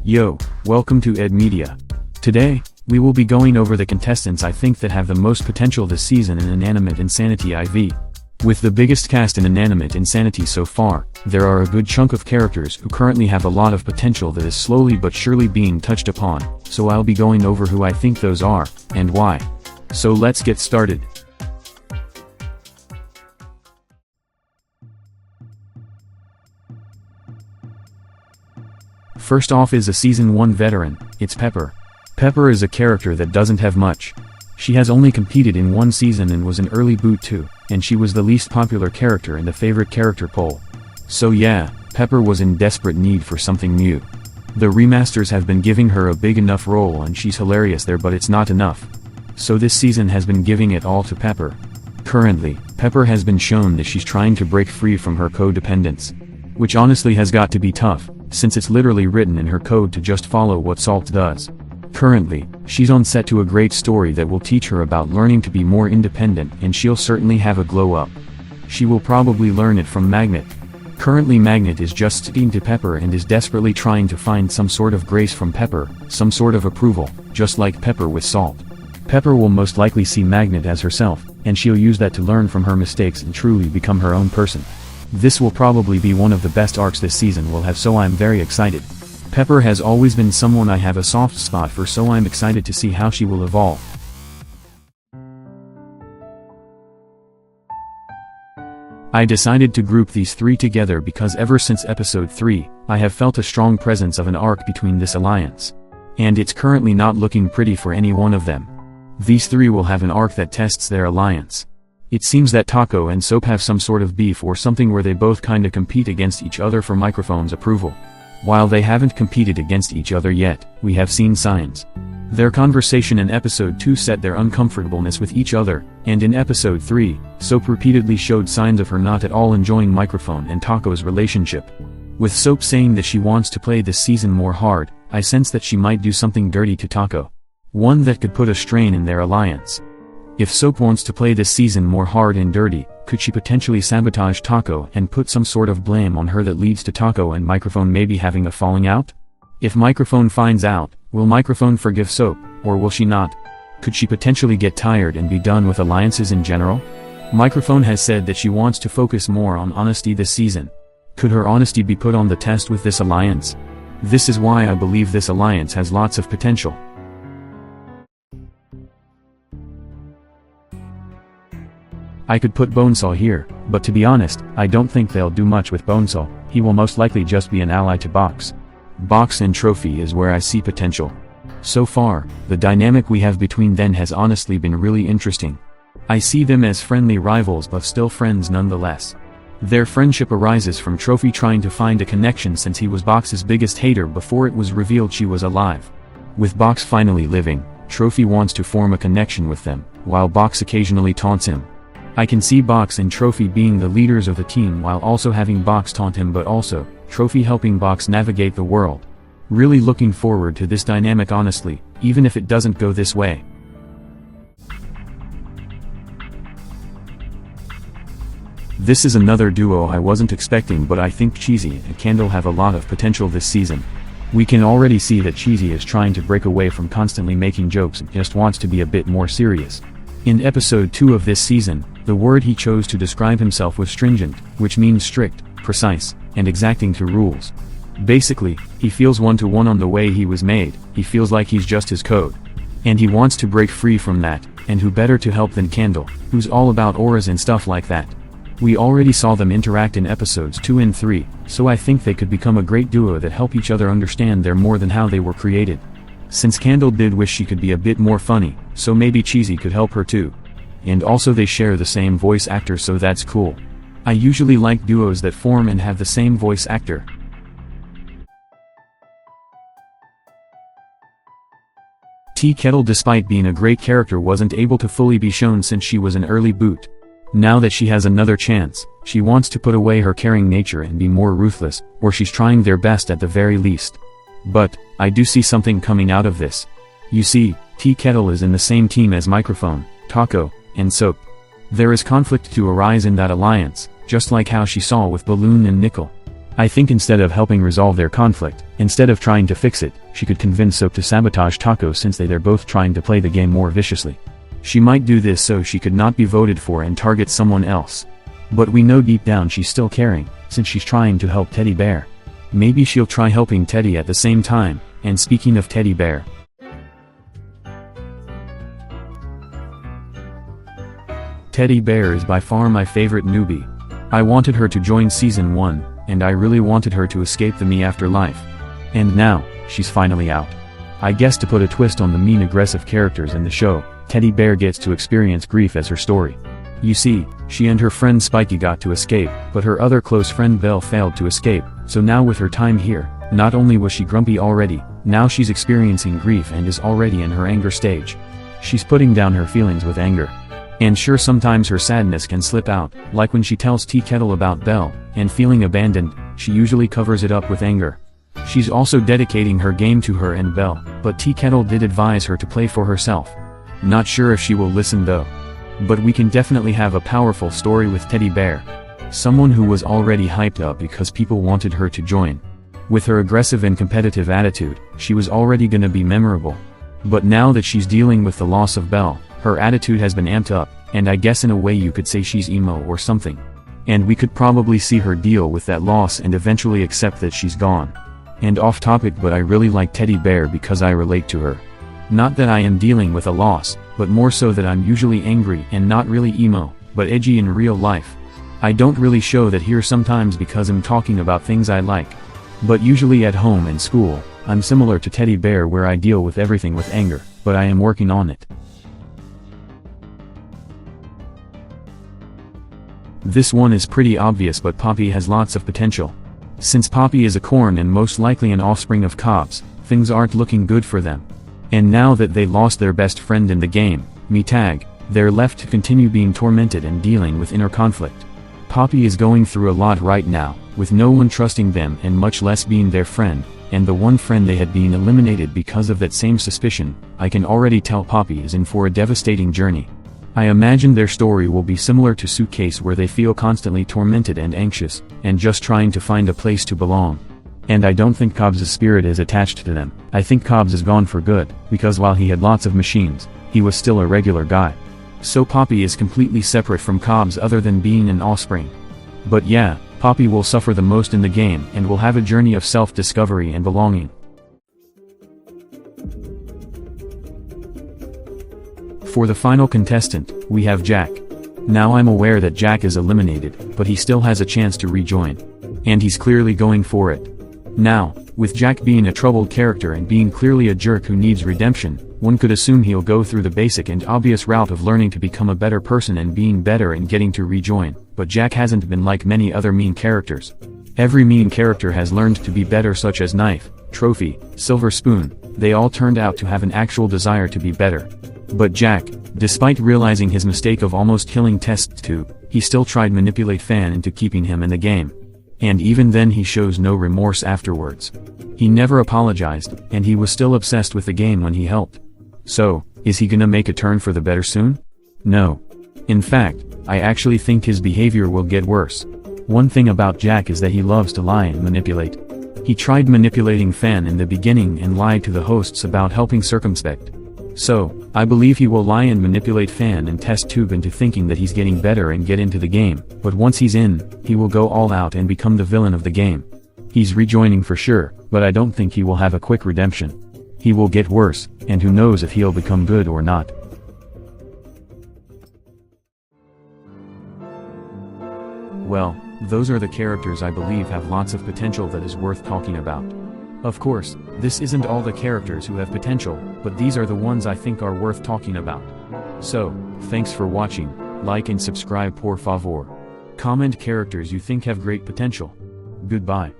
Yo, welcome to EdMedia. Today, we will be going over the contestants I think that have the most potential this season in Inanimate Insanity IV. With the biggest cast in Inanimate Insanity so far, there are a good chunk of characters who currently have a lot of potential that is slowly but surely being touched upon, so I'll be going over who I think those are, and why. So let's get started. First off is a Season 1 veteran, it's Pepper. Pepper is a character that doesn't have much. She has only competed in one season and was an early boot too, and she was the least popular character in the favorite character poll. So yeah, Pepper was in desperate need for something new. The remasters have been giving her a big enough role and she's hilarious there, but it's not enough. So this season has been giving it all to Pepper. Currently, Pepper has been shown that she's trying to break free from her codependence. Which honestly has got to be tough, since it's literally written in her code to just follow what Salt does. Currently, she's on set to a great story that will teach her about learning to be more independent, and she'll certainly have a glow up. She will probably learn it from Magnet. Currently Magnet is just sticking to Pepper and is desperately trying to find some sort of grace from Pepper, some sort of approval, just like Pepper with Salt. Pepper will most likely see Magnet as herself, and she'll use that to learn from her mistakes and truly become her own person. This will probably be one of the best arcs this season will have, so I'm very excited. Pepper has always been someone I have a soft spot for, so I'm excited to see how she will evolve. I decided to group these three together because ever since episode 3, I have felt a strong presence of an arc between this alliance. And it's currently not looking pretty for any one of them. These three will have an arc that tests their alliance. It seems that Taco and Soap have some sort of beef or something where they both kinda compete against each other for Microphone's approval. While they haven't competed against each other yet, we have seen signs. Their conversation in episode 2 set their uncomfortableness with each other, and in episode 3, Soap repeatedly showed signs of her not at all enjoying Microphone and Taco's relationship. With Soap saying that she wants to play this season more hard, I sense that she might do something dirty to Taco. One that could put a strain in their alliance. If Soap wants to play this season more hard and dirty, could she potentially sabotage Taco and put some sort of blame on her that leads to Taco and Microphone maybe having a falling out? If Microphone finds out, will Microphone forgive Soap, or will she not? Could she potentially get tired and be done with alliances in general? Microphone has said that she wants to focus more on honesty this season. Could her honesty be put on the test with this alliance? This is why I believe this alliance has lots of potential. I could put Bonesaw here, but to be honest, I don't think they'll do much with Bonesaw. He will most likely just be an ally to Box. Box and Trophy is where I see potential. So far, the dynamic we have between them has honestly been really interesting. I see them as friendly rivals but still friends nonetheless. Their friendship arises from Trophy trying to find a connection since he was Box's biggest hater before it was revealed she was alive. With Box finally living, Trophy wants to form a connection with them, while Box occasionally taunts him. I can see Box and Trophy being the leaders of the team while also having Box taunt him, but also, Trophy helping Box navigate the world. Really looking forward to this dynamic honestly, even if it doesn't go this way. This is another duo I wasn't expecting, but I think Cheesy and Candle have a lot of potential this season. We can already see that Cheesy is trying to break away from constantly making jokes and just wants to be a bit more serious. In episode 2 of this season, the word he chose to describe himself was stringent, which means strict, precise, and exacting to rules. Basically, he feels one-to-one on the way he was made, he feels like he's just his code. And he wants to break free from that, and who better to help than Candle, who's all about auras and stuff like that. We already saw them interact in episodes 2 and 3, so I think they could become a great duo that help each other understand they're more than how they were created. Since Candle did wish she could be a bit more funny, so maybe Cheesy could help her too. And also they share the same voice actor, so that's cool. I usually like duos that form and have the same voice actor. Tea Kettle, despite being a great character, wasn't able to fully be shown since she was an early boot. Now that she has another chance, she wants to put away her caring nature and be more ruthless, or she's trying their best at the very least. But, I do see something coming out of this. You see, Tea Kettle is in the same team as Microphone, Taco, and Soap. There is conflict to arise in that alliance, just like how she saw with Balloon and Nickel. I think instead of helping resolve their conflict, instead of trying to fix it, she could convince Soap to sabotage Taco since they're both trying to play the game more viciously. She might do this so she could not be voted for and target someone else. But we know deep down she's still caring, since she's trying to help Teddy Bear. Maybe she'll try helping Teddy at the same time. And speaking of Teddy Bear, Teddy Bear is by far my favorite newbie. I wanted her to join season 1, and I really wanted her to escape the Me afterlife. And now, she's finally out. I guess to put a twist on the mean aggressive characters in the show, Teddy Bear gets to experience grief as her story. You see, she and her friend Spiky got to escape, but her other close friend Belle failed to escape, so now with her time here, not only was she grumpy already, now she's experiencing grief and is already in her anger stage. She's putting down her feelings with anger. And sure, sometimes her sadness can slip out, like when she tells Tea Kettle about Belle, and feeling abandoned, she usually covers it up with anger. She's also dedicating her game to her and Belle, but Tea Kettle did advise her to play for herself. Not sure if she will listen though. But we can definitely have a powerful story with Teddy Bear. Someone who was already hyped up because people wanted her to join. With her aggressive and competitive attitude, she was already gonna be memorable. But now that she's dealing with the loss of Belle, her attitude has been amped up, and I guess in a way you could say she's emo or something. And we could probably see her deal with that loss and eventually accept that she's gone. And off topic, but I really like Teddy Bear because I relate to her. Not that I am dealing with a loss, but more so that I'm usually angry and not really emo, but edgy in real life. I don't really show that here sometimes because I'm talking about things I like. But usually at home and school, I'm similar to Teddy Bear where I deal with everything with anger, but I am working on it. This one is pretty obvious, but Poppy has lots of potential. Since Poppy is a corn and most likely an offspring of Cobbs, things aren't looking good for them. And now that they lost their best friend in the game, Tag, they're left to continue being tormented and dealing with inner conflict. Poppy is going through a lot right now, with no one trusting them and much less being their friend, and the one friend they had been eliminated because of that same suspicion. I can already tell Poppy is in for a devastating journey. I imagine their story will be similar to Suitcase, where they feel constantly tormented and anxious, and just trying to find a place to belong. And I don't think Cobbs' spirit is attached to them. I think Cobbs is gone for good, because while he had lots of machines, he was still a regular guy. So Poppy is completely separate from Cobbs other than being an offspring. But yeah, Poppy will suffer the most in the game and will have a journey of self-discovery and belonging. For the final contestant, we have Jack. Now I'm aware that Jack is eliminated, but he still has a chance to rejoin. And he's clearly going for it. Now, with Jack being a troubled character and being clearly a jerk who needs redemption, one could assume he'll go through the basic and obvious route of learning to become a better person and being better and getting to rejoin, but Jack hasn't been like many other mean characters. Every mean character has learned to be better, such as Knife, Trophy, Silver Spoon. They all turned out to have an actual desire to be better. But Jack, despite realizing his mistake of almost killing Test Tube, he still tried manipulate Fan into keeping him in the game. And even then he shows no remorse afterwards. He never apologized, and he was still obsessed with the game when he helped. So, is he gonna make a turn for the better soon? No. In fact, I actually think his behavior will get worse. One thing about Jack is that he loves to lie and manipulate. He tried manipulating Fan in the beginning and lied to the hosts about helping Circumspect. So, I believe he will lie and manipulate Fan and Test Tube into thinking that he's getting better and get into the game, but once he's in, he will go all out and become the villain of the game. He's rejoining for sure, but I don't think he will have a quick redemption. He will get worse, and who knows if he'll become good or not. Well, those are the characters I believe have lots of potential that is worth talking about. Of course, this isn't all the characters who have potential, but these are the ones I think are worth talking about. So, thanks for watching, like and subscribe por favor. Comment characters you think have great potential. Goodbye.